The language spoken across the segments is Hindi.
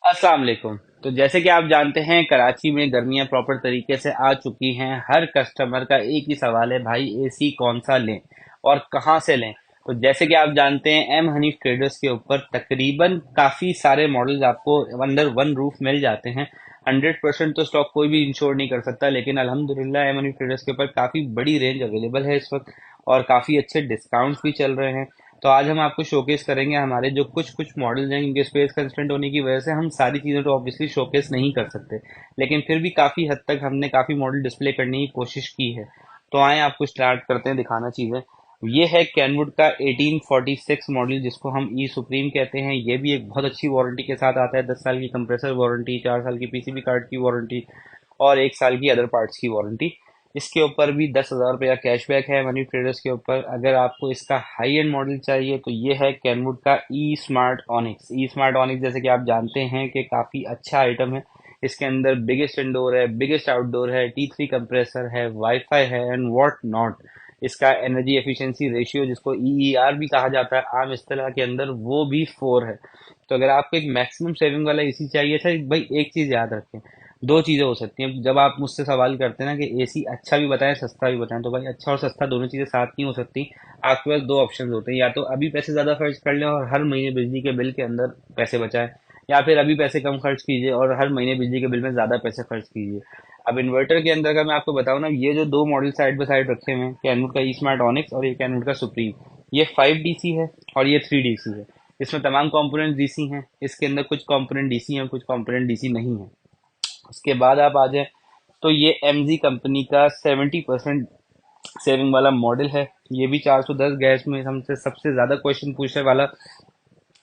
अस्सलाम वालेकुम। तो जैसे कि आप जानते हैं कराची में गर्मियां प्रॉपर तरीके से आ चुकी हैं। हर कस्टमर का एक ही सवाल है, भाई एसी कौन सा लें और कहाँ से लें। तो जैसे कि आप जानते हैं एम हनीफ ट्रेडर्स के ऊपर तकरीबन काफ़ी सारे मॉडल्स आपको अंडर वन रूफ मिल जाते हैं। 100% तो स्टॉक कोई भी इंश्योर नहीं कर सकता, लेकिन अल्हम्दुलिल्लाह एम हनीफ ट्रेडर्स के ऊपर काफ़ी बड़ी रेंज अवेलेबल है इस वक्त और काफ़ी अच्छे डिस्काउंट्स भी चल रहे हैं। तो आज हम आपको शोकेस करेंगे हमारे जो कुछ कुछ मॉडल्स हैं, इनके स्पेस कंस्ट्रेंट होने की वजह से हम सारी चीज़ें तो ऑब्वियसली शोकेस नहीं कर सकते, लेकिन फिर भी काफ़ी हद तक हमने काफ़ी मॉडल डिस्प्ले करने की कोशिश की है। तो आए आपको स्टार्ट करते हैं दिखाना चीज़ें। ये है कैनवुड का 1846 मॉडल, जिसको हम ई सुप्रीम कहते हैं। ये भी एक बहुत अच्छी वारंटी के साथ आता है। 10 साल की कंप्रेसर वारंटी, 4 साल की पीसीबी कार्ड की वारंटी और 1 साल की अदर पार्ट्स की वारंटी। इसके ऊपर भी 10,000 रुपये का कैशबैक है मनी ट्रेडर्स के ऊपर। अगर आपको इसका हाई एंड मॉडल चाहिए तो ये है कैनवुड का ई स्मार्ट ऑनिक्स। ई स्मार्ट ऑनिक्स जैसे कि आप जानते हैं कि काफ़ी अच्छा आइटम है। इसके अंदर बिगेस्ट इंडोर है, बिगेस्ट आउटडोर है, T3 कंप्रेसर है, वाईफाई है एंड व्हाट नॉट। इसका एनर्जी एफिशिएंसी रेशियो, जिसको EER भी कहा जाता है आम इस्तेलाह के अंदर, वो भी 4 है। तो अगर आपको एक मैक्सिमम सेविंग वाला एसी चाहिए था, भाई एक चीज़ याद रखें, दो चीज़ें हो सकती हैं। जब आप मुझसे सवाल करते हैं ना कि एसी अच्छा भी बताएं सस्ता भी बताएं, तो भाई अच्छा और सस्ता दोनों चीज़ें साथ नहीं हो सकती। आपके पास दो ऑप्शन होते हैं, या तो अभी पैसे ज़्यादा खर्च कर लें और हर महीने बिजली के बिल के अंदर पैसे बचाएं, या फिर अभी पैसे कम खर्च कीजिए और हर महीने बिजली के बिल में ज़्यादा पैसे खर्च कीजिए। अब इन्वर्टर के अंदर का मैं आपको बताऊं ना, ये जो दो मॉडल साइड बाय साइड रखे हुए हैं, कैनवुड का ई स्मार्ट ऑनिक्स और ये कैनवुड का सुप्रीम, ये 5 DC है और ये 3 DC है। इसमें तमाम कंपोनेंट डीसी हैं। इसके अंदर कुछ कंपोनेंट डीसी हैं, कुछ कंपोनेंट डीसी नहीं है। उसके बाद आप आ जाए तो ये MG कंपनी का 70% सेविंग वाला मॉडल है। ये भी 410 गैस में हमसे सबसे ज़्यादा क्वेश्चन पूछने वाला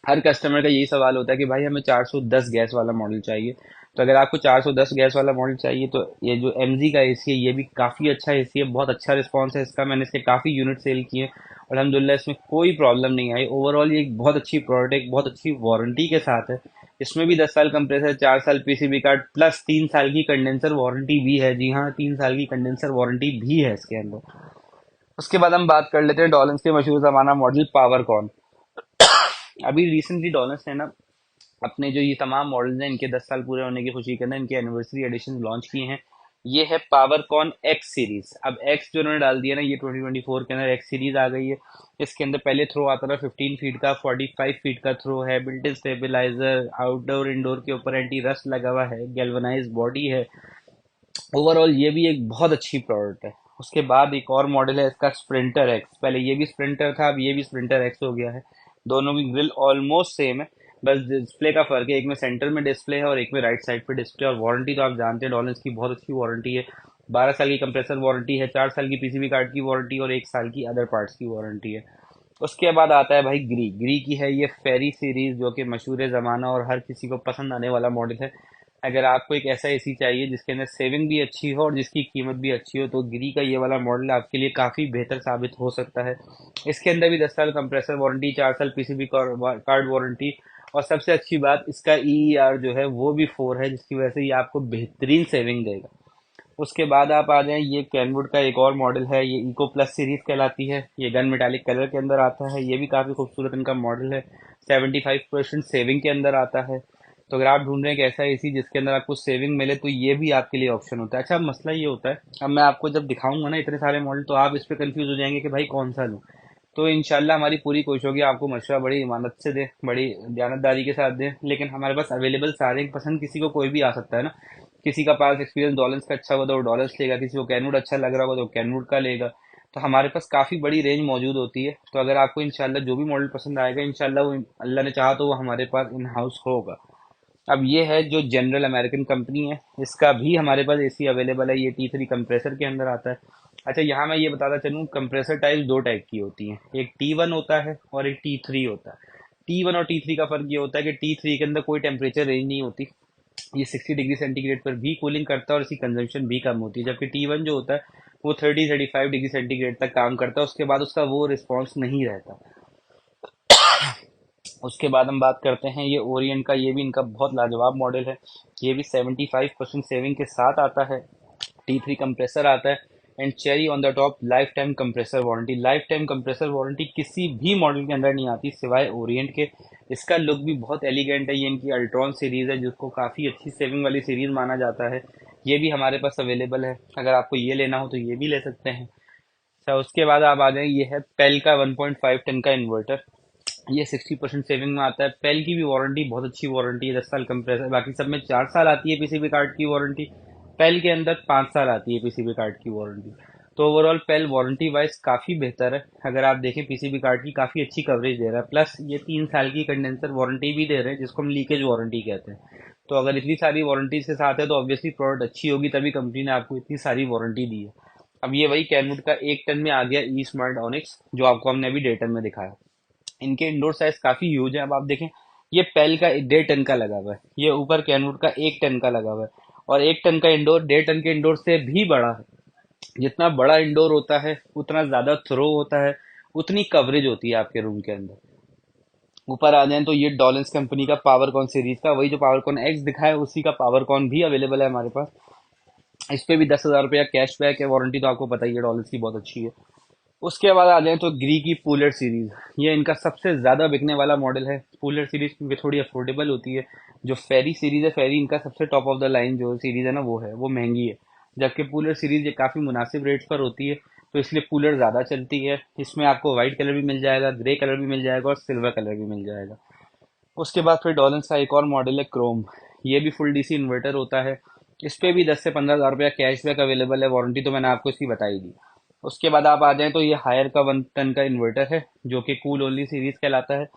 हर कस्टमर का यही सवाल होता है कि भाई हमें 410 गैस वाला मॉडल चाहिए। तो अगर आपको 410 गैस वाला मॉडल चाहिए तो ये जो MG का एसी है, ये भी काफ़ी अच्छा एसी है। बहुत अच्छा रिस्पांस है इसका। मैंने इसके काफ़ी यूनिट सेल किए और अल्हम्दुलिल्लाह इसमें कोई प्रॉब्लम नहीं आई। ओवरऑल ये एक बहुत अच्छी प्रोडक्ट, एक बहुत अच्छी वारंटी के साथ है। इसमें भी 10 साल कंप्रेसर, 4 साल पीसीबी कार्ड प्लस 3 साल की कंडेंसर वारंटी भी है। जी हाँ, 3 साल की कंडेंसर वारंटी भी है इसके अंदर। उसके बाद हम बात कर लेते हैं डॉलन्स के मशहूर जमाना मॉडल पावरकॉन। अभी रिसेंटली डॉलन्स ने ना अपने जो ये तमाम मॉडल्स हैं, इनके 10 साल पूरे होने की खुशी के अंदर इनके एनिवर्सरी एडिशन लॉन्च किए हैं। ये है पावरकॉन एक्स सीरीज। अब एक्स जो उन्होंने डाल दिया ना, ये 2024 के अंदर एक्स सीरीज आ गई है। इसके अंदर पहले थ्रो आता था 15 फीट का, 45 फीट का थ्रो है, built in stabiliser, outdoor indoor के ऊपर एंटी रस्ट लगा हुआ है, गैल्वनाइज बॉडी है। ओवरऑल ये भी एक बहुत अच्छी प्रोडक्ट है। उसके बाद एक और मॉडल है इसका स्प्रिंटर एक्स। पहले ये भी स्प्रिंटर था, अब ये भी स्प्रिंटर एक्स हो गया है। दोनों की ग्रिल ऑलमोस्ट सेम है, बस डिस्प्ले का फर्क है। एक में सेंटर में डिस्प्ले है और एक में राइट साइड पे डिस्प्ले। और वारंटी तो आप जानते हैं डॉलर्स की बहुत अच्छी वारंटी है। 12 साल की कंप्रेसर वारंटी है, 4 साल की पीसीबी कार्ड की वारंटी और 1 साल की अदर पार्ट्स की वारंटी है। उसके बाद आता है भाई ग्री। ग्री की है ये फेरी सीरीज, जो कि मशहूर ज़माना और हर किसी को पसंद आने वाला मॉडल है। अगर आपको एक ऐसा एसी चाहिए जिसके अंदर सेविंग भी अच्छी हो और जिसकी कीमत भी अच्छी हो, तो गिरी का ये वाला मॉडल आपके लिए काफ़ी बेहतर साबित हो सकता है। इसके अंदर भी 10 साल कंप्रेसर वारंटी, 4 साल पीसीबी कार्ड वारंटी और सबसे अच्छी बात, इसका EER जो है वो भी 4 है, जिसकी वजह से ये आपको बेहतरीन सेविंग देगा। उसके बाद आप आ जाएं, ये कैनवुड का एक और मॉडल है, ये इको प्लस सीरीज कहलाती है। ये गन मेटालिक कलर के अंदर आता है। ये भी काफ़ी खूबसूरत इनका मॉडल है। 75% सेविंग के अंदर आता है। तो अगर आप ढूंढ रहे हैं कि ऐसा एसी जिसके अंदर आपको सेविंग मिले, तो ये भी आपके लिए ऑप्शन होता है। अच्छा, अब मसला ये होता है, अब मैं आपको जब दिखाऊंगा ना इतने सारे मॉडल, तो आप इस पर कंफ्यूज हो जाएंगे कि भाई कौन सा लूँ। तो इंशाल्लाह हमारी पूरी कोशिश होगी आपको मशवरा बड़ी ईमानत से दें, बड़ी दयानतदारी के साथ दें। लेकिन हमारे पास अवेलेबल सारे हैं। पसंद किसी को कोई भी आ सकता है ना। किसी का पास एक्सपीरियंस डॉलर्स का अच्छा हुआ तो वो डॉलर्स लेगा, किसी को कैनवुड अच्छा लग रहा होगा तो वो कैनवुड का लेगा। तो हमारे पास काफ़ी बड़ी रेंज मौजूद होती है। तो अगर आपको इंशाल्लाह जो भी मॉडल पसंद आएगा, इंशाल्लाह वो अल्लाह ने चाहा तो वो हमारे पास इन हाउस होगा। अब ये है जो जनरल अमेरिकन कंपनी है, इसका भी हमारे पास एसी अवेलेबल है। ये T3 कंप्रेसर के अंदर आता है। अच्छा, यहाँ मैं ये बताता चलूँ, कंप्रेसर टाइप दो टाइप की होती हैं, एक T1 होता है और एक T3 होता है। T1 और T3 का फर्क ये होता है कि T3 के अंदर कोई टेम्परेचर रेंज नहीं होती। ये 60 डिग्री सेंटीग्रेड पर भी कूलिंग करता है और इसकी कंजम्पशन भी कम होती है। जबकि T1 जो होता है वो 30-35 डिग्री सेंटीग्रेड तक काम करता है, उसके बाद उसका वो रिस्पॉन्स नहीं रहता। उसके बाद हम बात करते हैं ये ओरिएंट का। ये भी इनका बहुत लाजवाब मॉडल है। ये भी 75% सेविंग के साथ आता है। T3 कंप्रेसर आता है। And cherry on the top life time compressor warranty. Life time compressor warranty किसी भी मॉडल के अंदर नहीं आती सिवाय ओरिएंट के। इसका लुक भी बहुत एलिगेंट है। ये इनकी अल्ट्रॉन सीरीज है जिसको काफ़ी अच्छी सेविंग वाली सीरीज माना जाता है। ये भी हमारे पास अवेलेबल है, अगर आपको ये लेना हो तो ये भी ले सकते हैं। अच्छा, उसके बाद आप आ जाएं, ये है पेल का 1.5 टन का इन्वर्टर। ये 60% सेविंग में आता है। पेल की भी वारंटी बहुत अच्छी वारंटी है, 10 साल कंप्रेसर। बाकी सब में 4 साल आती है पीसीबी कार्ड की वारंटी। पेल के अंदर 5 साल आती है पीसीबी कार्ड की वारंटी। तो ओवरऑल पेल वारंटी वाइज काफ़ी बेहतर है। अगर आप देखें पीसीबी कार्ड की काफ़ी अच्छी कवरेज दे रहा है, प्लस ये 3 साल की कंडेंसर वारंटी भी दे रहे हैं जिसको हम लीकेज वारंटी कहते हैं। तो अगर इतनी सारी वारंटीज के साथ है तो ऑब्वियसली प्रोडक्ट अच्छी होगी, तभी कंपनी ने आपको इतनी सारी वारंटी दी है। अब ये वही कैनवुड का 1 टन में आ गया ई स्मार्ट ऑनिक्स, जो आपको हमने अभी 1.5 टन में दिखाया। इनके इंडोर साइज काफी ह्यूज है। अब आप देखें, ये पेल का 1.5 टन का लगा हुआ है, ये ऊपर कैनवुड का 1 टन का लगा हुआ है। और 1 टन का इंडोर 1.5 टन के इंडोर से भी बड़ा है। जितना बड़ा इंडोर होता है उतना ज्यादा थ्रो होता है, उतनी कवरेज होती है आपके रूम के अंदर। ऊपर आ जाए तो ये डॉलेंस कंपनी का पावरकॉन सीरीज का, वही जो पावरकॉन एक्स दिखा है उसी का पावरकॉन भी अवेलेबल है हमारे पास। इस पे भी 10,000 रुपया कैशबैक है। वारंटी तो आपको पता ही है डॉलेंस की बहुत अच्छी है। उसके बाद आ जाए तो ग्री की पुलर सीरीज, ये इनका सबसे ज्यादा बिकने वाला मॉडल है। पुलर सीरीज क्योंकि थोड़ी अफोर्डेबल होती है। जो फेरी सीरीज है, फेरी इनका सबसे टॉप ऑफ द लाइन जो सीरीज है ना, वो है, वो महंगी है। जबकि पुलर सीरीज ये काफी मुनासिब रेट्स पर होती है, तो इसलिए पुलर ज्यादा चलती है। इसमें आपको व्हाइट कलर भी मिल जाएगा, ग्रे कलर भी मिल जाएगा और सिल्वर कलर भी मिल जाएगा। उसके बाद फिर डॉलेंस का एक और मॉडल है क्रोम। ये भी फुल डीसी इन्वर्टर होता है। इस पे भी 10 से 15 हज़ार रुपया कैशबैक अवेलेबल है। वारंटी तो मैंने आपको इसकी बताई दी। उसके बाद आप आ जाएं तो ये हायर का 1 टन का इन्वर्टर है जो कि कूल ओनली सीरीज कहलाता है।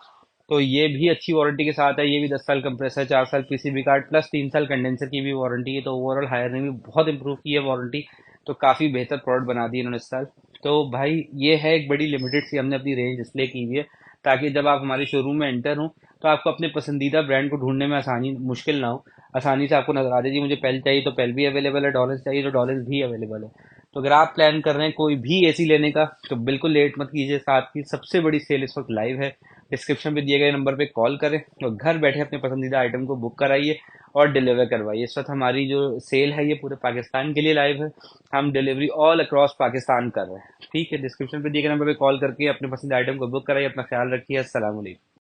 तो ये भी अच्छी वारंटी के साथ है। ये भी 10 साल कंप्रेसर, 4 साल पीसीबी कार्ड, प्लस 3 साल कंडेंसर की भी वारंटी है। तो ओवरऑल हायर ने भी बहुत इंप्रूव की है वारंटी। तो काफ़ी बेहतर प्रोडक्ट बना दी इन्होंने इस साल। तो भाई ये है एक बड़ी लिमिटेड सी हमने अपनी रेंज डिस्प्ले की हुई है, ताकि जब आप हमारे शोरूम में एंटर हों तो आपको अपने पसंदीदा ब्रांड को ढूंढने में आसानी मुश्किल ना हो। आसानी से आपको नजर आ जाए जी मुझे पेल चाहिए तो पेल भी अवेलेबल है, डॉलर्स चाहिए तो डॉलर्स भी अवेलेबल है। तो अगर आप प्लान कर रहे हैं कोई भी एसी लेने का तो बिल्कुल लेट मत कीजिए। साथ ही सबसे बड़ी सेल इस वक्त लाइव है। डिस्क्रिप्शन में दिए गए नंबर पे कॉल करें और घर बैठे अपने पसंदीदा आइटम को बुक कराइए और डिलीवर करवाइए। इस वक्त हमारी जो सेल है ये पूरे पाकिस्तान के लिए लाइव है। हम डिलीवरी ऑल अक्रॉस पाकिस्तान कर रहे हैं। ठीक है, डिस्क्रिप्शन पे दिए गए नंबर पे कॉल करके अपने पसंदीदा आइटम को बुक कराइए। अपना ख्याल रखिए। अस्सलाम वालेकुम।